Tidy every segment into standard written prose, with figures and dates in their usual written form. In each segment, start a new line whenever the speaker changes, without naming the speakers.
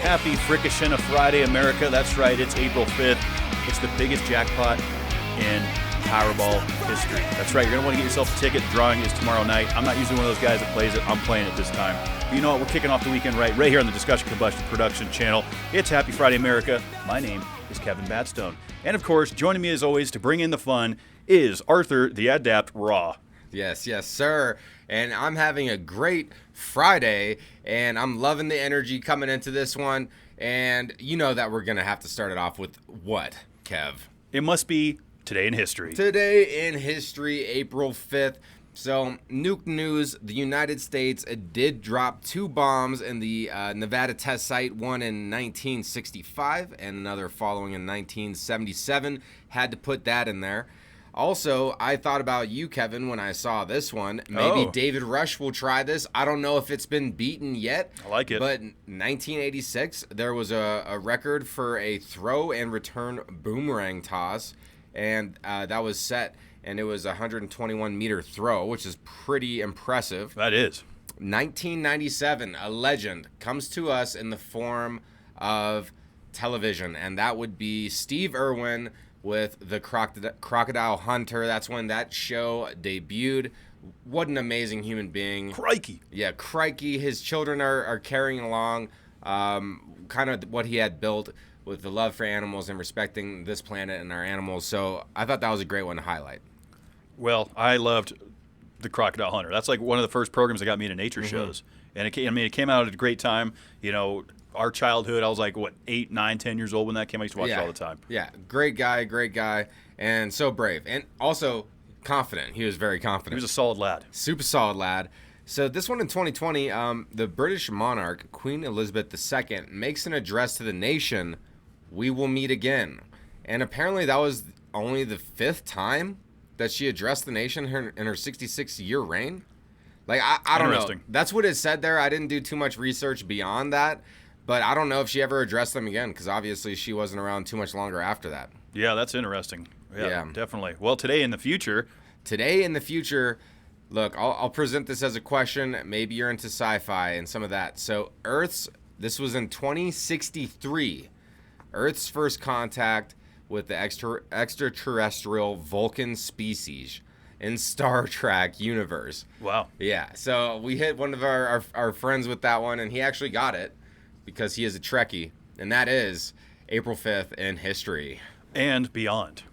Happy Frickin' Friday, America. That's right, it's April 5th. It's the biggest jackpot in Powerball history. That's right, you're going to want to get yourself a ticket. The drawing is tomorrow night. I'm not usually one of those guys that plays it. I'm playing it this time. But you know what? We're kicking off the weekend right here on the Discussion Combustion Production channel. It's Happy Friday, America. My name is Kevin Batstone. And of course, joining me as always to bring in the fun is Arthur the Adept Rawe.
Yes, sir. And I'm having a great Friday, and I'm loving the energy coming into this one. And you know that we're going to have to start it off with what, Kev?
It must be Today in History.
Today in History, April 5th. So, nuke news, the United States did drop 2 bombs in the Nevada test site, one in 1965 and another following in 1977. Had to put that in there. Also, I thought about you, Kevin, when I saw this one. Maybe David Rush will try this. I don't know if it's been beaten yet.
I like it.
But in 1986, there was a record for a throw and return boomerang toss. And that was set, and it was a 121-meter throw, which is pretty impressive.
That is.
1997, a legend comes to us in the form of television, and that would be Steve Irwin with the Crocodile Hunter. That's when that show debuted. What an amazing human being.
Crikey.
Yeah, crikey. His children are carrying along kind of what he had built with the love for animals and respecting this planet and our animals. So I thought that was a great one to highlight.
Well, I loved the Crocodile Hunter. That's like one of the first programs that got me into nature shows. And it came out at a great time. You know, our childhood, I was like, 8, 9, 10 years old when that came out. I used to watch it all the time.
Yeah, great guy, and so brave. And also confident. He was very confident.
He was a solid lad.
Super solid lad. So this one in 2020, the British monarch, Queen Elizabeth II, makes an address to the nation, "We will meet again." And apparently that was only the 5th time that she addressed the nation in her 66-year reign. Like, I don't know. That's what it said there. I didn't do too much research beyond that. But I don't know if she ever addressed them again, because obviously she wasn't around too much longer after that.
Yeah, that's interesting. Yeah, definitely. Well, today in the future,
look, I'll present this as a question. Maybe you're into sci-fi and some of that. So this was in 2063, Earth's first contact with the extraterrestrial Vulcan species in Star Trek universe.
Wow.
Yeah, so we hit one of our friends with that one, and he actually got it, because he is a Trekkie, and that is April 5th in history.
And beyond.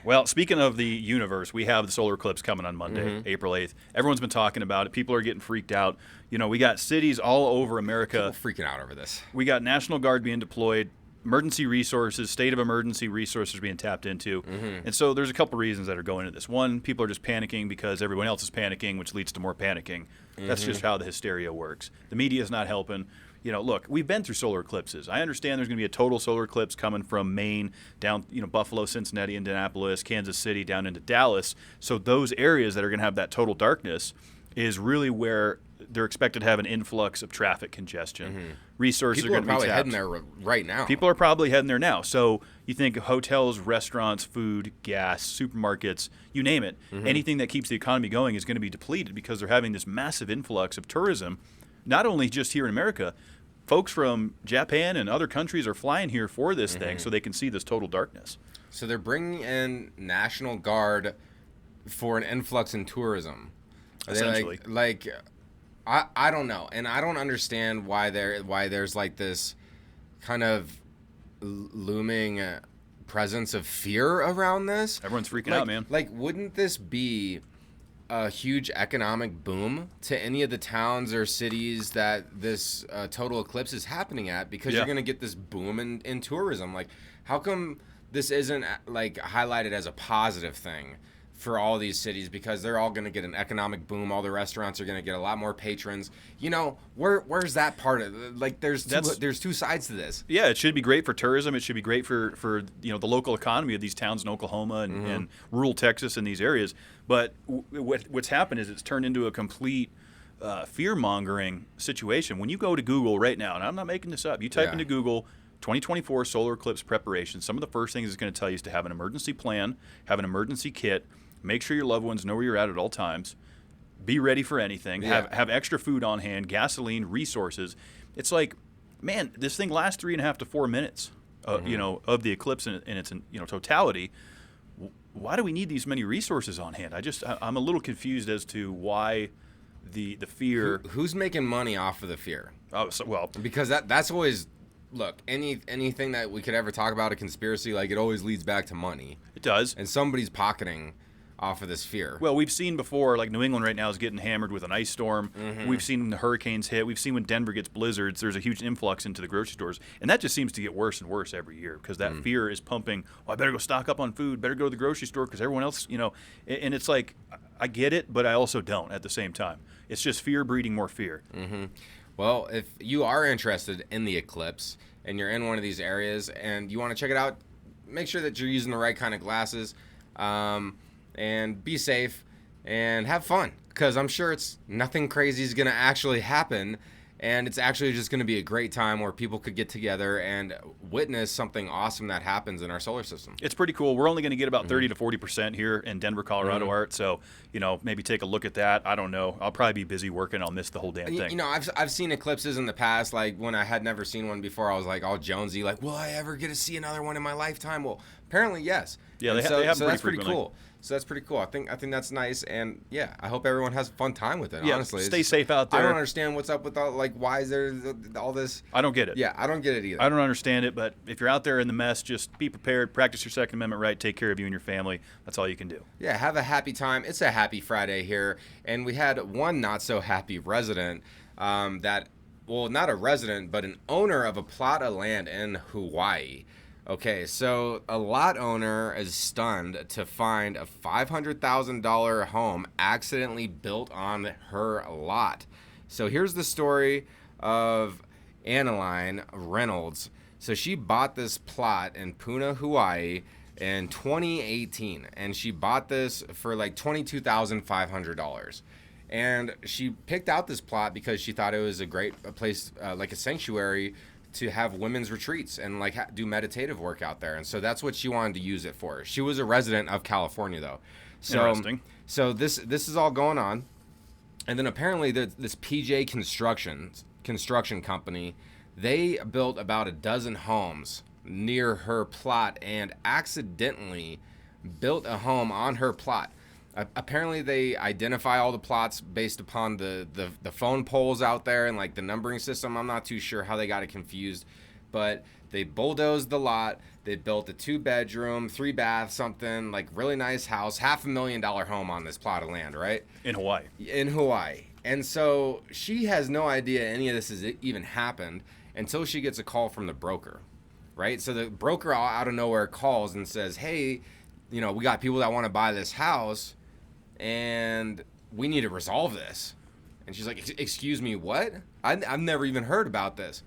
Well, speaking of the universe, we have the solar eclipse coming on Monday, April 8th. Everyone's been talking about it. People are getting freaked out. You know, we got cities all over America.
People freaking out over this.
We got National Guard being deployed, emergency resources, state of emergency resources being tapped into. And so there's a couple reasons that are going into this. One, people are just panicking because everyone else is panicking, which leads to more panicking. That's just how the hysteria works. The media is not helping. You know, look, we've been through solar eclipses. I understand there's going to be a total solar eclipse coming from Maine down, Buffalo, Cincinnati, Indianapolis, Kansas City, down into Dallas. So those areas that are going to have that total darkness is really where they're expected to have an influx of traffic congestion. Resources
People
are going to be tapped.
People are probably heading there right now.
People are probably heading there now. So you think hotels, restaurants, food, gas, supermarkets, you name it. Anything that keeps the economy going is going to be depleted because they're having this massive influx of tourism. Not only just here in America, folks from Japan and other countries are flying here for this thing so they can see this total darkness.
So they're bringing in National Guard for an influx in tourism.
Essentially.
I don't know. And I don't understand why there's like this kind of looming presence of fear around this.
Everyone's freaking out, man.
Like, wouldn't this be a huge economic boom to any of the towns or cities that this total eclipse is happening at, because you're going to get this boom in tourism? Like, how come this isn't like highlighted as a positive thing for all these cities? Because they're all going to get an economic boom. All the restaurants are going to get a lot more patrons. You know, where's that part of it? Like, there's two sides to this.
Yeah, it should be great for tourism. It should be great for the local economy of these towns in Oklahoma and rural Texas and these areas. But what's happened is it's turned into a complete fear-mongering situation. When you go to Google right now, and I'm not making this up, you type into Google 2024 solar eclipse preparation, some of the first things it's going to tell you is to have an emergency plan, have an emergency kit, make sure your loved ones know where you're at all times, be ready for anything, have extra food on hand, gasoline, resources. It's like man, this thing lasts 3.5 to 4 minutes, of the eclipse in its totality. Why do we need these many resources on hand? I'm a little confused as to why the fear.
Who's making money off of the fear?
Oh, well,
because that's always, look, anything that we could ever talk about a conspiracy, like, it always leads back to money.
It does.
And somebody's pocketing off of this fear.
Well, we've seen before, like New England right now is getting hammered with an ice storm. We've seen the hurricanes hit. We've seen when Denver gets blizzards, there's a huge influx into the grocery stores. And that just seems to get worse and worse every year because that fear is pumping, I better go stock up on food, better go to the grocery store because everyone else, and it's like, I get it, but I also don't at the same time. It's just fear breeding more fear.
Well, if you are interested in the eclipse and you're in one of these areas and you want to check it out, make sure that you're using the right kind of glasses. And be safe and have fun, because I'm sure it's nothing crazy is going to actually happen, and it's actually just going to be a great time where people could get together and witness something awesome that happens in our solar system.
It's pretty cool. We're only going to get about 30 to 40% here in Denver, Colorado, Art. So, maybe take a look at that. I don't know. I'll probably be busy working. I'll miss the whole damn thing.
I've seen eclipses in the past. Like when I had never seen one before, I was like all jonesy, like, will I ever get to see another one in my lifetime? Well, apparently yes.
Yeah, they have
so that's pretty
frequently.
cool. So that's pretty cool. I think that's nice, and yeah, I hope everyone has a fun time with it.
Yeah,
honestly,
stay safe out there.
I don't understand what's up with all, like, why is there all this?
I don't get it.
Yeah, I don't get it either.
I don't understand it, but if you're out there in the mess, just be prepared, practice your Second Amendment right, take care of you and your family. That's all you can do.
Yeah, have a happy time. It's a happy Friday here, and we had one not so happy resident not a resident, but an owner of a plot of land in Hawaii. Okay, so a lot owner is stunned to find a $500,000 home accidentally built on her lot. So here's the story of Annaline Reynolds. So she bought this plot in Puna, Hawaii in 2018, and she bought this for like $22,500. And she picked out this plot because she thought it was a place, like a sanctuary, to have women's retreats and like do meditative work out there. And so that's what she wanted to use it for. She was a resident of California though. So,
interesting.
So this is all going on. And then apparently this PJ construction company, they built about a dozen homes near her plot and accidentally built a home on her plot. Apparently they identify all the plots based upon the phone poles out there and like the numbering system. I'm not too sure how they got it confused, but they bulldozed the lot. They built a 2-bedroom, 3-bath, something like really nice house, $500,000 home on this plot of land, right?
In Hawaii.
In Hawaii. And so she has no idea any of this has even happened until she gets a call from the broker, right? So the broker out of nowhere calls and says, hey, we got people that want to buy this house, and we need to resolve this. And she's like, excuse me, what? I've never even heard about this.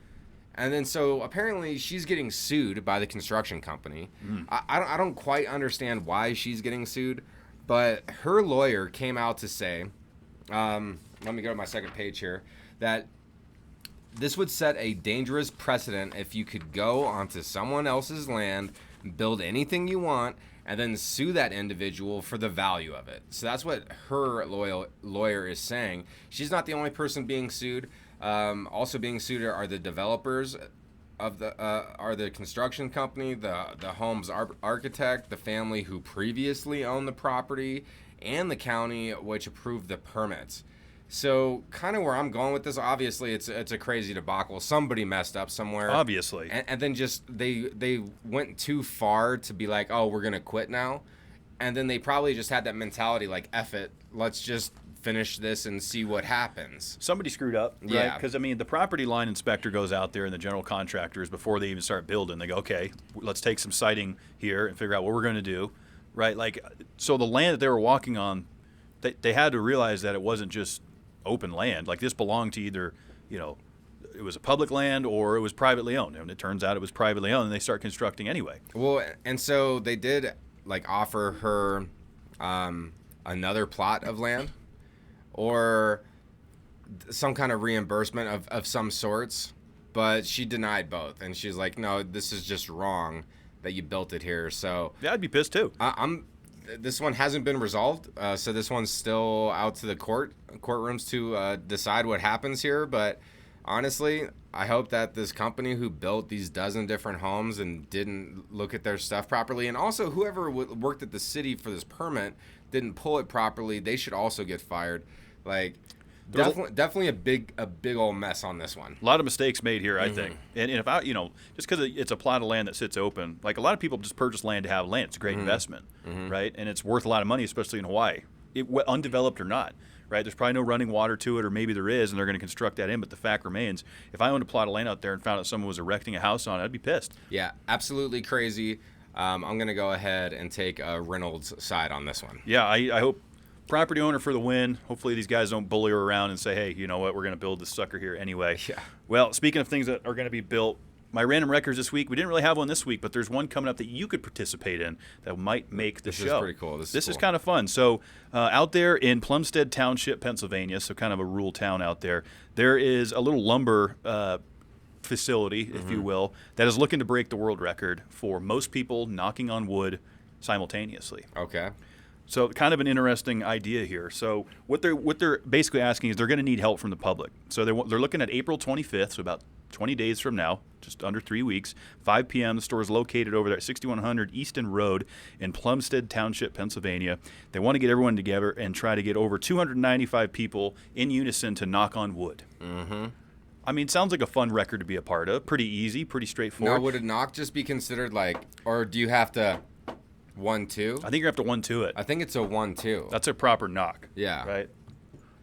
And then so apparently she's getting sued by the construction company. I don't quite understand why she's getting sued, but her lawyer came out to say, let me go to my second page here, that this would set a dangerous precedent if you could go onto someone else's land, build anything you want, and then sue that individual for the value of it. So that's what her lawyer is saying. She's not the only person being sued. Also being sued are the developers of the construction company, the home's architect, the family who previously owned the property, and the county which approved the permits. So kind of where I'm going with this, obviously it's a crazy debacle. Somebody messed up somewhere.
Obviously.
And then just they went too far to be like, oh, we're going to quit now. And then they probably just had that mentality like, F it, let's just finish this and see what happens.
Somebody screwed up, right?
Yeah.
Because, the property line inspector goes out there and the general contractors, before they even start building, they go, okay, let's take some siting here and figure out what we're going to do, right? Like, so the land that they were walking on, they had to realize that it wasn't just open land. Like, this belonged to either, it was a public land or it was privately owned. And it turns out it was privately owned, and they start constructing anyway.
Well, and so they did like offer her another plot of land or some kind of reimbursement of some sorts, but she denied both. And she's like, no, this is just wrong that you built it here. So
yeah, I'd be pissed too.
This one hasn't been resolved, so this one's still out to the courtrooms to decide what happens here. But honestly, I hope that this company who built these dozen different homes and didn't look at their stuff properly, and also whoever worked at the city for this permit didn't pull it properly, they should also get fired. Like, definitely a big old mess on this one.
A lot of mistakes made here, I think. And if I, just because it's a plot of land that sits open, like a lot of people just purchase land to have land. It's a great investment, right? And it's worth a lot of money, especially in Hawaii, undeveloped or not, right? There's probably no running water to it, or maybe there is, and they're going to construct that in. But the fact remains, if I owned a plot of land out there and found out someone was erecting a house on it, I'd be pissed.
Yeah, absolutely crazy. I'm going to go ahead and take Reynolds' side on this one.
Yeah, I hope property owner for the win. Hopefully these guys don't bully her around and say, hey, you know what, we're going to build this sucker here anyway.
Yeah.
Well, speaking of things that are going to be built, my random records this week, we didn't really have one this week, but there's one coming up that you could participate in that might make the show.
This is pretty cool. This
is kind of fun. So out there in Plumstead Township, Pennsylvania, so kind of a rural town out there, there is a little lumber facility, if you will, that is looking to break the world record for most people knocking on wood simultaneously.
Okay.
So kind of an interesting idea here. So what they're basically asking is they're going to need help from the public. So they're looking at April 25th, so about 20 days from now, just under 3 weeks, 5 p.m. The store is located over there at 6100 Easton Road in Plumstead Township, Pennsylvania. They want to get everyone together and try to get over 295 people in unison to knock on wood. Mm-hmm. I mean, sounds like a fun record to be a part of. Pretty easy, pretty straightforward.
Now, would a knock just be considered like, or do you have to 1-2?
I think you have to 1-2 it.
I think it's a 1-2.
That's a proper knock.
Yeah.
Right?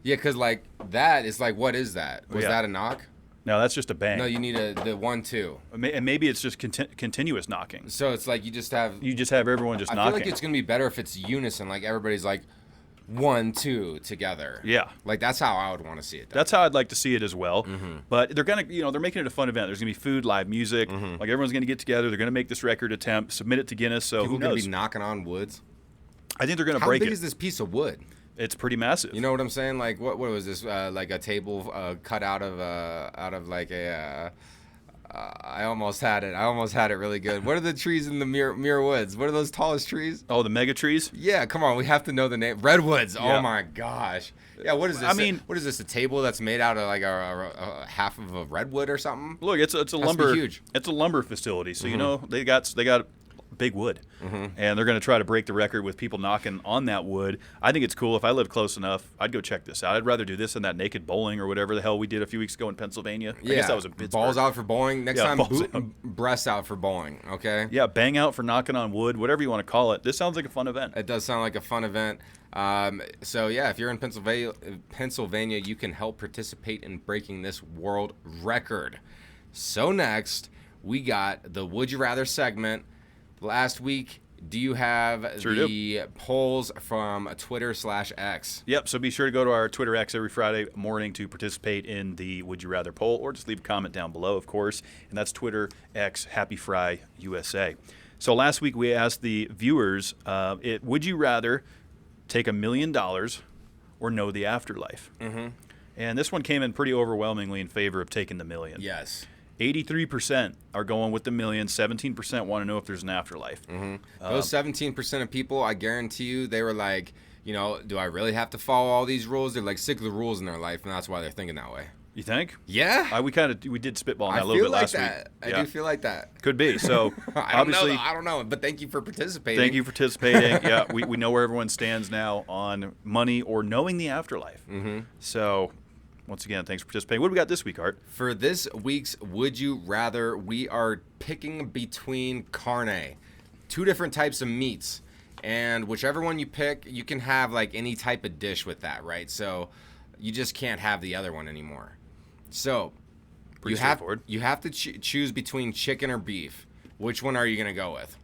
Yeah, because like that is like, what is that? Was that a knock?
No, that's just a bang.
No, you need the 1-2.
And maybe it's just continuous knocking.
So it's like you just have
everyone just knocking.
I feel like it's gonna be better if it's unison, like everybody's like 1-2 together.
Yeah,
like that's how I would want to see it done.
That's how I'd like to see it as well. But they're gonna, they're making it a fun event. There's gonna be food, live music. Like everyone's gonna get together. They're gonna make this record attempt, submit it to Guinness. So
people
who knows?
Gonna be knocking on woods.
I think they're gonna break it.
How big is this piece of wood?
It's pretty massive.
You know what I'm saying? Like what was this? Like a table cut out of like a. I almost had it. I almost had it really good. What are the trees in the Muir Woods? What are those tallest trees?
Oh, the mega trees?
Yeah, come on. We have to know the name. Redwoods.
Yeah.
Oh my gosh. Yeah, what is this?
I mean,
what is this? A table that's made out of like a half of a redwood or something?
Look, it's a lumber. Huge. It's a lumber facility. So they got big wood, and they're going to try to break the record with people knocking on that wood. I think it's cool. If I lived close enough, I'd go check this out. I'd rather do this than that naked bowling or whatever the hell we did a few weeks ago in Pennsylvania.
Yeah.
I guess that was a Pittsburgh.
Balls out for bowling. Next time, breasts out for bowling, okay?
Yeah, bang out for knocking on wood, whatever you want to call it. This sounds like a fun event.
It does sound like a fun event. So, yeah, if you're in Pennsylvania, you can help participate in breaking this world record. So next, we got the Would You Rather segment. Last week, do you have the polls from Twitter/X?
Yep, so be sure to go to our Twitter X every Friday morning to participate in the Would You Rather poll, or just leave a comment down below, of course. And that's Twitter X Happy Fry USA. So last week we asked the viewers, would you rather take $1 million or know the afterlife? And this one came in pretty overwhelmingly in favor of taking the million.
Yes.
83% are going with the million. 17% want to know if there's an afterlife.
Those 17% of people, I guarantee you, they were like, do I really have to follow all these rules? They're like sick of the rules in their life, and that's why they're thinking that way.
You think?
Yeah.
We did spitball on that a little bit last week.
I do feel like that.
Could be. So obviously,
I don't know, but thank you for participating.
Thank you for participating. Yeah, we know where everyone stands now on money or knowing the afterlife. So. Once again, thanks for participating. What do we got this week, Art?
For this week's Would You Rather, we are picking between carne, 2 different types of meats. And whichever one you pick, you can have like any type of dish with that, right? So you just can't have the other one anymore. So you have to choose between chicken or beef. Which one are you going to go with?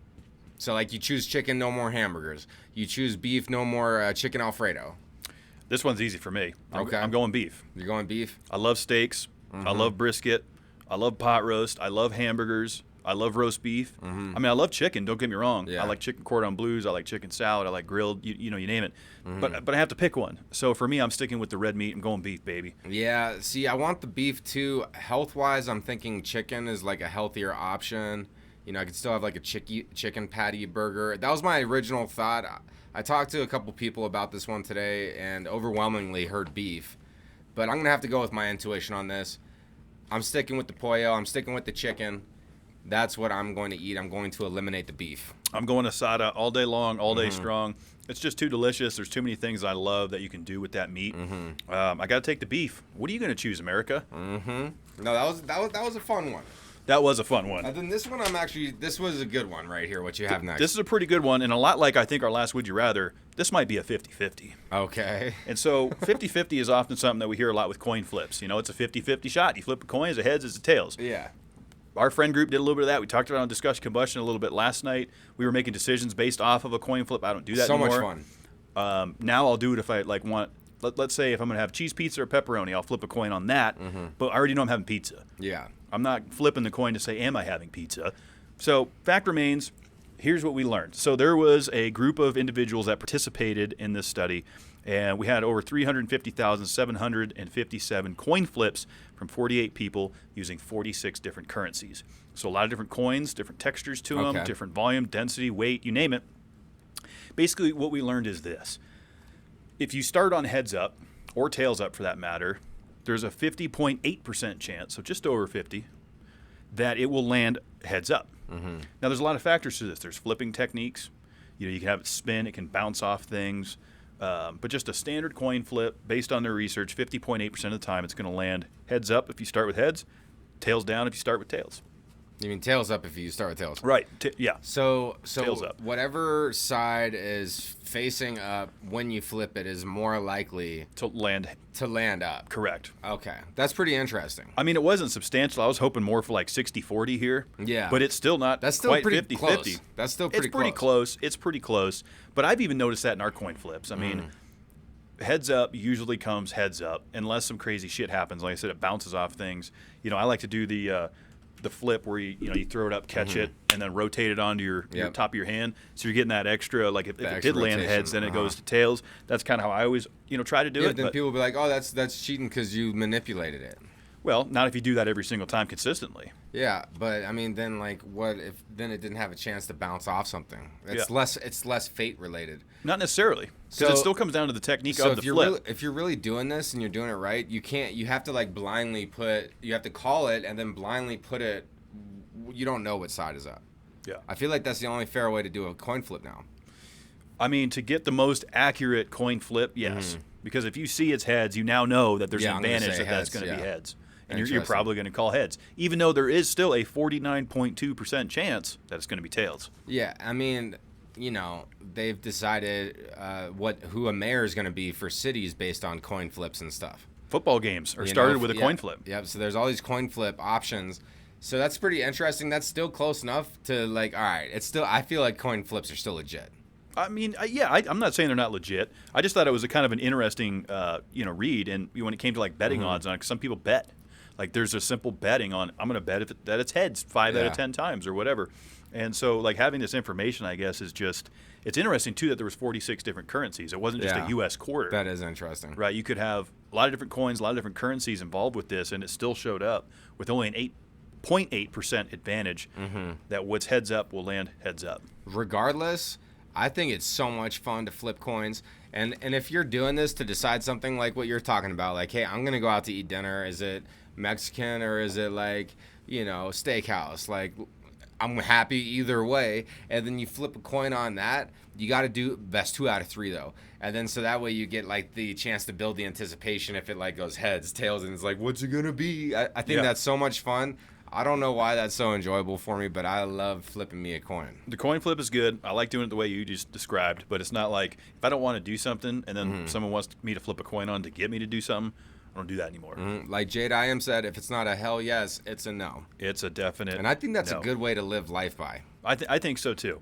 So like you choose chicken, no more hamburgers. You choose beef, no more chicken Alfredo.
This one's easy for me. I'm going beef.
You're going beef?
I love steaks. I love brisket. I love pot roast. I love hamburgers. I love roast beef. I mean, I love chicken. Don't get me wrong.
Yeah.
I like chicken cordon bleus. I like chicken salad. I like grilled. You name it. But I have to pick one. So for me, I'm sticking with the red meat. I'm going beef, baby.
Yeah. See, I want the beef too. Health-wise, I'm thinking chicken is like a healthier option. I could still have like a chicken patty burger. That was my original thought. I talked to a couple people about this one today and overwhelmingly heard beef. But I'm going to have to go with my intuition on this. I'm sticking with the pollo. I'm sticking with the chicken. That's what I'm going to eat. I'm going to eliminate the beef.
I'm going asada all day long, all day strong. It's just too delicious. There's too many things I love that you can do with that meat. I got to take the beef. What are you going to choose, America?
No, that was a fun one.
That was a fun one.
And then this one, this was a good one right here, what you have next.
This is a pretty good one, and a lot like I think our last Would You Rather, this might be a 50-50.
Okay.
And so 50-50 is often something that we hear a lot with coin flips. You know, it's a 50-50 shot. You flip a coin, it's a heads, it's a tails.
Yeah.
Our friend group did a little bit of that. We talked about it on Discussion Combustion a little bit last night. We were making decisions based off of a coin flip. I don't do that anymore.
So much fun.
Now I'll do it if I want. Let's say if I'm going to have cheese pizza or pepperoni, I'll flip a coin on that. But I already know I'm having pizza.
Yeah.
I'm not flipping the coin to say, am I having pizza? So fact remains, here's what we learned. So there was a group of individuals that participated in this study, and we had over 350,757 coin flips from 48 people using 46 different currencies. So a lot of different coins, different textures to them, different volume, density, weight, you name it. Basically, what we learned is this. If you start on heads up, or tails up for that matter, there's a 50.8% chance, so just over 50, that it will land heads up. Now, there's a lot of factors to this. There's flipping techniques. You know, you can have it spin. It can bounce off things. But just a standard coin flip, based on their research, 50.8% of the time, it's going to land heads up if you start with heads, tails down if you start with tails.
You mean tails up if you start with tails?
Right. Yeah.
So
tails up.
Whatever side is facing up when you flip it is more likely
to land
up.
Correct.
Okay. That's pretty interesting.
I mean, it wasn't substantial. I was hoping more for like 60-40 here.
Yeah.
But it's still not
That's still
quite
pretty
50-50.
Close. That's still pretty
close. It's pretty close. But I've even noticed that in our coin flips. I mean, heads up usually comes heads up unless some crazy shit happens. Like I said, it bounces off things. You know, I like to do the flip where you throw it up, catch it, and then rotate it onto your top of your hand. So you're getting that extra, like if it did land heads, then it goes to tails. That's kind of how I always try to do it.
Then people will be like, oh, that's cheating because you manipulated it.
Well, not if you do that every single time consistently.
Yeah, but I mean, then like, what if then it didn't have a chance to bounce off something? It's less fate related.
Not necessarily, because it still comes down to the technique of the flip.
If you're really doing this and you're doing it right, you have to like you have to call it and then blindly put it. You don't know what side is up.
Yeah,
I feel like that's the only fair way to do a coin flip now.
I mean, to get the most accurate coin flip, yes, because if you see it's heads, you now know that there's an advantage that's going to be heads. And you're probably going to call heads, even though there is still a 49.2% chance that it's going to be tails.
Yeah, I mean, they've decided who a mayor is going to be for cities based on coin flips and stuff.
Football games are started with a coin flip.
Yep, so there's all these coin flip options. So that's pretty interesting. That's still close enough to like, all right, I feel like coin flips are still legit.
I mean, I'm not saying they're not legit. I just thought it was a kind of an interesting, read. And when it came to like betting odds on it, 'cause some people bet. Like there's a simple betting on, I'm going to bet that it's heads 5 out of 10 times or whatever. And so like having this information, I guess, is just, it's interesting too that there was 46 different currencies. It wasn't just a U.S. quarter.
That is interesting.
Right. You could have a lot of different coins, a lot of different currencies involved with this, and it still showed up with only an 8.8% advantage that what's heads up will land heads up.
Regardless, I think it's so much fun to flip coins. And if you're doing this to decide something like what you're talking about, like, hey, I'm going to go out to eat dinner. Is it Mexican or is it like, steakhouse? Like, I'm happy either way. And then you flip a coin on that. You got to do best 2 out of 3 though. And then so that way you get like the chance to build the anticipation if it like goes heads, tails, and it's like, what's it going to be? I think that's so much fun. I don't know why that's so enjoyable for me, but I love flipping me a coin.
The coin flip is good. I like doing it the way you just described, but it's not like if I don't want to do something and then someone wants me to flip a coin on to get me to do something, I don't do that anymore.
Like Jade I Am said, if it's not a hell yes, it's a no.
It's a definite
And I think that's
no.
a good way to live life by.
I think so too.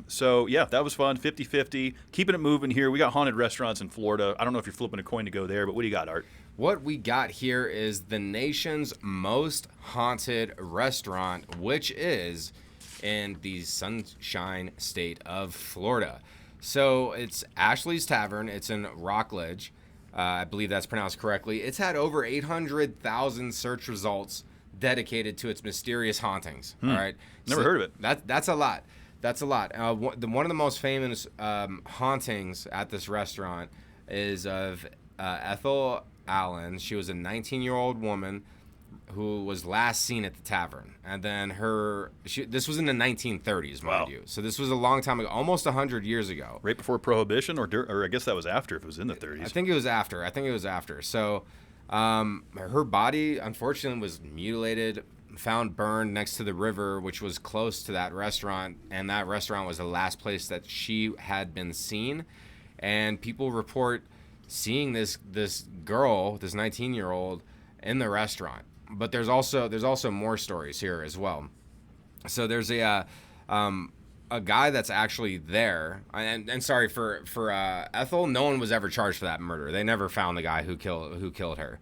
So yeah, that was fun. 50-50. Keeping it moving here. We got haunted restaurants in Florida. I don't know if you're flipping a coin to go there, but what do you got, Art?
What we got here is the nation's most haunted restaurant, which is in the Sunshine State of Florida. So it's Ashley's Tavern. It's in Rockledge. I believe that's pronounced correctly. It's had over 800,000 search results dedicated to its mysterious hauntings. All right,
Never heard of it.
That's a lot. That's a lot. One of the most famous hauntings at this restaurant is of Ethel Allen. She was a 19-year-old woman who was last seen at the tavern. And then this was in the 1930s, mind you. So this was a long time ago, almost 100 years ago.
Right before Prohibition, or I guess that was after if it was in the 30s.
I think it was after. So her body, unfortunately, was mutilated, found burned next to the river, which was close to that restaurant. And that restaurant was the last place that she had been seen. And people report seeing this girl, this 19-year-old, in the restaurant. But there's also more stories here as well. So there's a guy that's actually there, and sorry for Ethel. No one was ever charged for that murder. They never found the guy who killed her.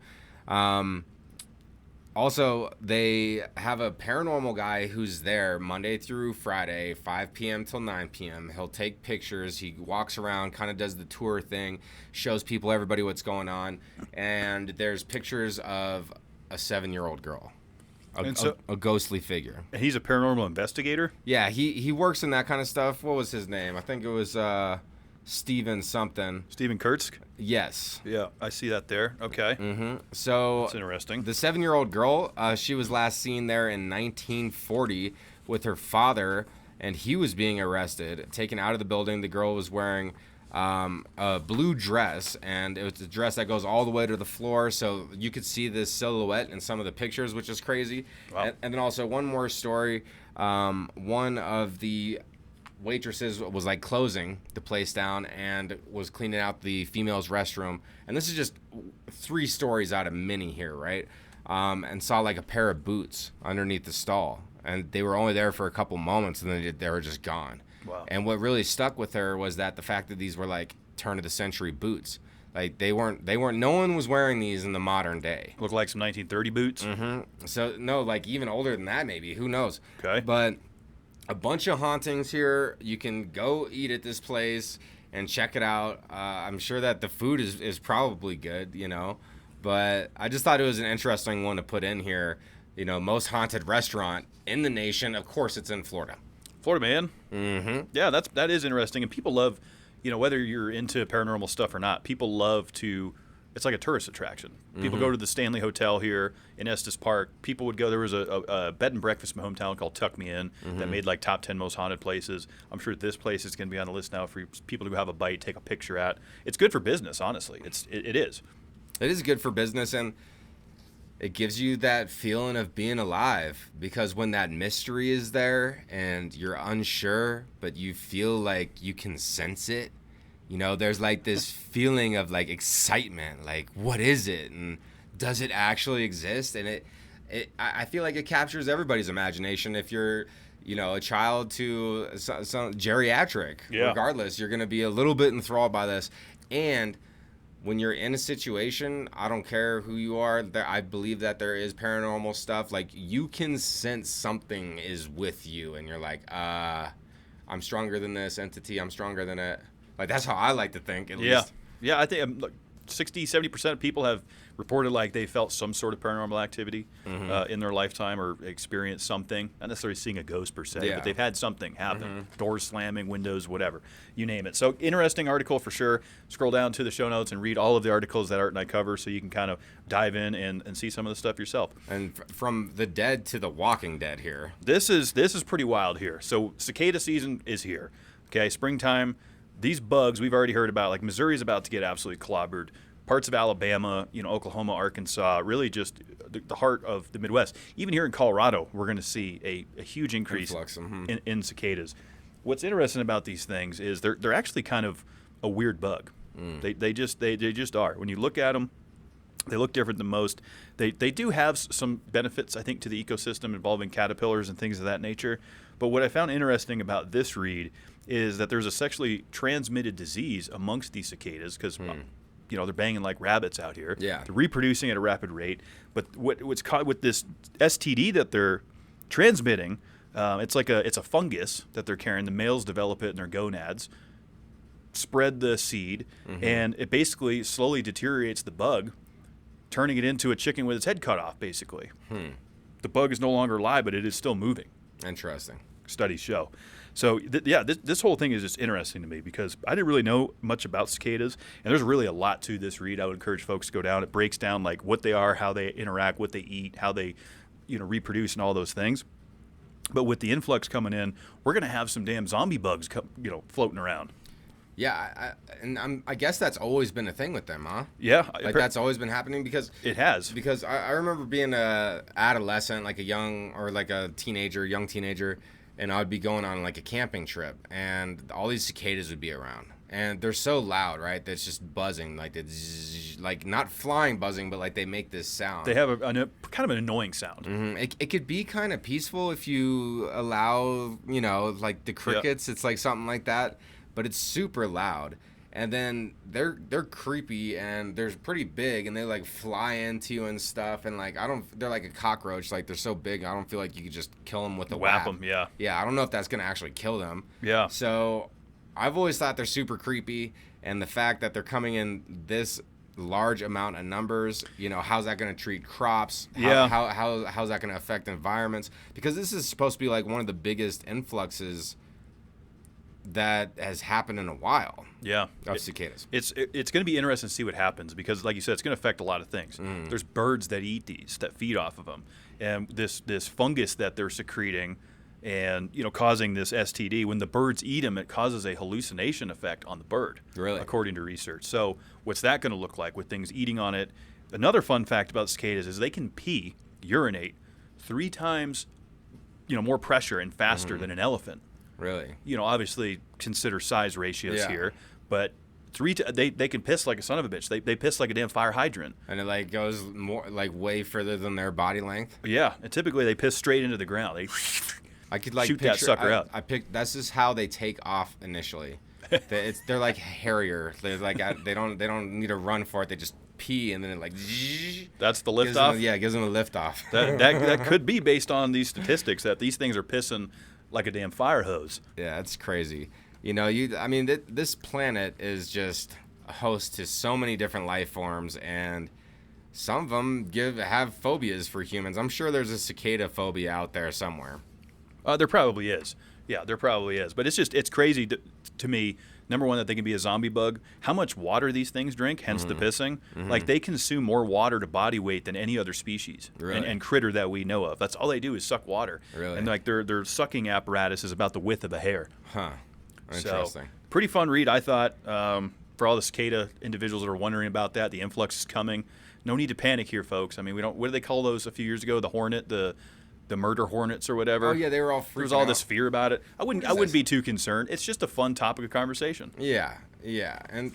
Also, they have a paranormal guy who's there Monday through Friday, 5 p.m. till 9 p.m. He'll take pictures. He walks around, kind of does the tour thing, shows everybody what's going on, and there's pictures of a 7-year-old girl, a ghostly figure.
And he's a paranormal investigator?
Yeah, he works in that kind of stuff. What was his name? I think it was Steven something.
Steven Kurtz?
Yes.
Yeah, I see that there. Okay.
Mm-hmm. So
that's interesting.
The 7-year-old girl, she was last seen there in 1940 with her father, and he was being arrested, taken out of the building. The girl was wearing a blue dress, and it was a dress that goes all the way to the floor, so you could see this silhouette in some of the pictures, which is crazy. Wow. And then also one more story. One of the waitresses was like closing the place down and was cleaning out the female's restroom, and this is just 3 stories out of many here, right? And saw like a pair of boots underneath the stall, and they were only there for a couple moments, and then they were just gone.
Wow.
And what really stuck with her was that the fact that these were like turn of the century boots. Like they weren't no one was wearing these in the modern day.
Look like some 1930 boots.
Mm-hmm. So no, like even older than that maybe, who knows.
Okay.
But a bunch of hauntings here. You can go eat at this place and check it out. I'm sure that the food is probably good, you know, but I just thought it was an interesting one to put in here. You know, most haunted restaurant in the nation. Of course, it's in Florida.
Florida man.
Mm-hmm.
Yeah, that is interesting, and people love, you know, whether you're into paranormal stuff or not, people love to. It's like a tourist attraction. People go to the Stanley Hotel here in Estes Park. People would go. There was a bed and breakfast in my hometown called Tuck Me In that made like top 10 most haunted places. I'm sure this place is going to be on the list now for people to have a bite, take a picture at. It's good for business, honestly. It is.
It is good for business, and it gives you that feeling of being alive, because when that mystery is there and you're unsure, but you feel like you can sense it, you know, there's like this feeling of like excitement, like what is it and does it actually exist? And I feel like it captures everybody's imagination. If you're, you know, a child to some geriatric, regardless, you're going to be a little bit enthralled by this. And when you're in a situation, I don't care who you are, I believe that there is paranormal stuff. Like, you can sense something is with you, and you're like, I'm stronger than this entity, I'm stronger than it. Like, that's how I like to think, at least.
Yeah, I think 60, 70% of people have reported like they felt some sort of paranormal activity in their lifetime, or experienced something. Not necessarily seeing a ghost per se, but they've had something happen. Doors slamming, windows, whatever. You name it. So, interesting article for sure. Scroll down to the show notes and read all of the articles that Art and I cover, so you can kind of dive in and see some of the stuff yourself.
And from the dead to the Walking Dead here.
This is pretty wild here. So, cicada season is here. Okay, springtime. These bugs we've already heard about, like Missouri's about to get absolutely clobbered. Parts of Alabama, you know, Oklahoma, Arkansas, really just the heart of the Midwest. Even here in Colorado, we're going to see a huge increase in cicadas. What's interesting about these things is they're actually kind of a weird bug. They just are. When you look at them, they look different than most. They do have some benefits, I think, to the ecosystem involving caterpillars and things of that nature. But what I found interesting about this read is that there's a sexually transmitted disease amongst these cicadas, because you know, they're banging like rabbits out here.
Yeah.
They're reproducing at a rapid rate. But what's caught with this STD that they're transmitting, it's a fungus that they're carrying. The males develop it in their gonads, spread the seed, and it basically slowly deteriorates the bug, turning it into a chicken with its head cut off, basically. The bug is no longer alive, but it is still moving.
Interesting.
Studies show. So this whole thing is just interesting to me because I didn't really know much about cicadas, and there's really a lot to this read. I would encourage folks to go down. It breaks down like what they are, how they interact, what they eat, how they reproduce, and all those things. But with the influx coming in, we're going to have some damn zombie bugs floating around.
Yeah, I guess that's always been a thing with them, huh?
Yeah.
Like that's always been happening because
it has.
Because I remember being a adolescent, like a young teenager, and I'd be going on like a camping trip, and all these cicadas would be around, and they're so loud, right? That's just buzzing, like it's like not flying buzzing, but like they make this sound.
They have a kind of an annoying sound.
Mm-hmm. It could be kind of peaceful if you allow, like the crickets. It's like something like that. But it's super loud, and then they're creepy, and they're pretty big, and they like fly into you and stuff, and like they're like a cockroach, like they're so big, I don't feel like you could just kill them with a
whap
whap.
them. Yeah,
I don't know if that's gonna actually kill them.
Yeah.
So I've always thought they're super creepy, and the fact that they're coming in this large amount of numbers, how's that going to treat crops? How's that going to affect environments? Because this is supposed to be like one of the biggest influxes that has happened in a while.
Yeah,
of cicadas.
It's going to be interesting to see what happens because, like you said, it's going to affect a lot of things. There's birds that eat these, that feed off of them, and this fungus that they're secreting, and causing this STD. When the birds eat them, it causes a hallucination effect on the bird.
Really, according
to research. So, what's that going to look like with things eating on it? Another fun fact about cicadas is they can urinate 3 times, more pressure and faster than an elephant.
Really?
Obviously consider size ratios here, but they can piss like a son of a bitch. They piss like a damn fire hydrant.
And it like goes more like way further than their body length.
Yeah, and typically they piss straight into the ground. They
I could like
shoot that sucker out.
That's just how they take off initially. They're like Harrier. They're like they don't need to run for it. They just pee and then it like.
That's the lift off.
It gives them a lift off.
that could be based on these statistics that these things are pissing like a damn fire hose.
Yeah, that's crazy. This planet is just a host to so many different life forms, and some of them have phobias for humans. I'm sure there's a cicada phobia out there somewhere.
There probably is. Yeah, there probably is. But it's crazy to me, number one, that they can be a zombie bug. How much water these things drink, hence the pissing. Like, they consume more water to body weight than any other species and critter that we know of. That's all they do is suck water.
Really?
And, like, their sucking apparatus is about the width of a hair.
Huh. Interesting.
So, pretty fun read, I thought, for all the cicada individuals that are wondering about that. The influx is coming. No need to panic here, folks. I mean, what did they call those a few years ago? The hornet, the murder hornets or whatever.
Oh yeah, they were all freaking
There was all
out.
this fear about it. I wouldn't be too concerned. It's just a fun topic of conversation.
Yeah, and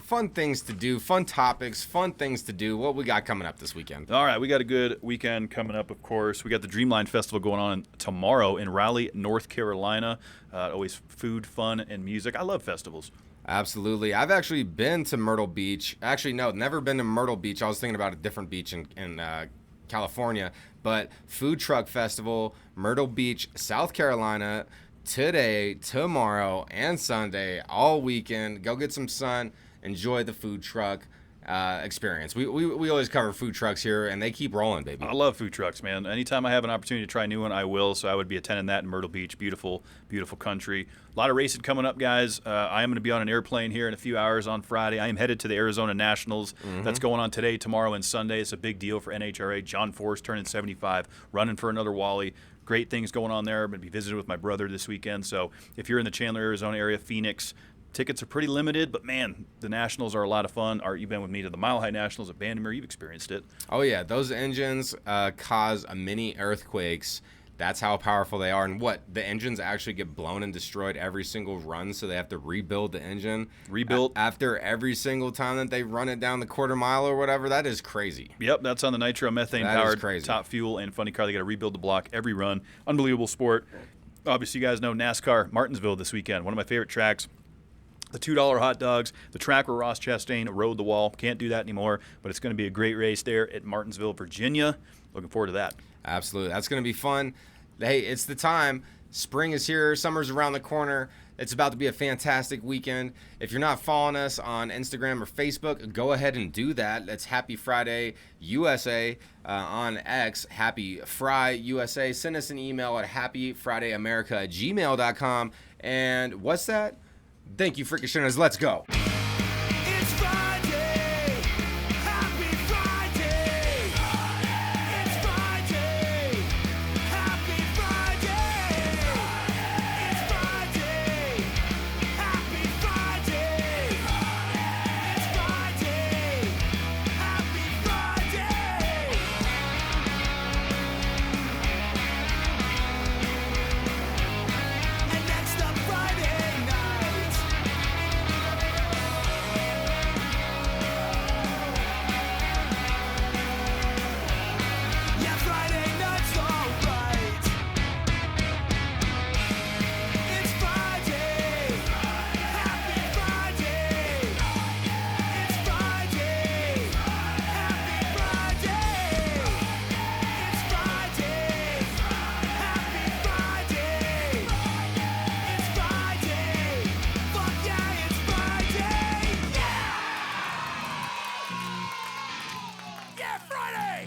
fun things to do, fun topics, fun things to do. What we got coming up this weekend?
All right, we got a good weekend coming up, of course. We got the Dreamline Festival going on tomorrow in Raleigh, North Carolina. Always food, fun, and music. I love festivals.
Absolutely. I've actually been to Myrtle Beach. Actually, no, never been to Myrtle Beach. I was thinking about a different beach in California. But Food Truck Festival, Myrtle Beach, South Carolina, today, tomorrow, and Sunday, all weekend. Go get some sun. Enjoy the food truck experience. We always cover food trucks here, and they keep rolling, baby.
I love food trucks, man. Anytime I have an opportunity to try a new one, I will. So I would be attending that in Myrtle Beach. Beautiful, beautiful country. A lot of racing coming up, guys. I am going to be on an airplane here in a few hours on Friday. I am headed to the Arizona Nationals. That's going on today, tomorrow, and Sunday. It's a big deal for NHRA. John Force turning 75, running for another Wally. Great things going on there. I'm going to be visiting with my brother this weekend. So if you're in the Chandler, Arizona area, Phoenix, tickets are pretty limited, but man, the Nationals are a lot of fun. Art, you've been with me to the Mile High Nationals at Bandimere. You've experienced it.
Oh, yeah. Those engines cause a mini earthquakes. That's how powerful they are. And the engines actually get blown and destroyed every single run, so they have to rebuild the engine. After every single time that they run it down the quarter mile or whatever. That is crazy.
Yep, that's on the nitromethane-powered top fuel and funny car. They got to rebuild the block every run. Unbelievable sport. Obviously, you guys know NASCAR, Martinsville this weekend. One of my favorite tracks. The $2 hot dogs, the track where Ross Chastain rode the wall. Can't do that anymore, but it's going to be a great race there at Martinsville, Virginia. Looking forward to that.
Absolutely. That's going to be fun. Hey, it's the time. Spring is here. Summer's around the corner. It's about to be a fantastic weekend. If you're not following us on Instagram or Facebook, go ahead and do that. That's Happy Friday USA on X. Happy Fry USA. Send us an email at happyfridayamerica@gmail.com. And what's that? Thank you, Frickish. Let's go.
It's Friday. Happy Friday. It's Friday. Happy Friday. It's Friday. Happy Friday. It's Friday. Happy Friday. And next up Friday night. Yeah, Friday night's alright. It's Friday. Happy Friday. It's Friday. Happy Friday. It's Friday. Happy Friday. It's Friday. Fuck yeah, it's Friday. Yeah! Yeah, Friday!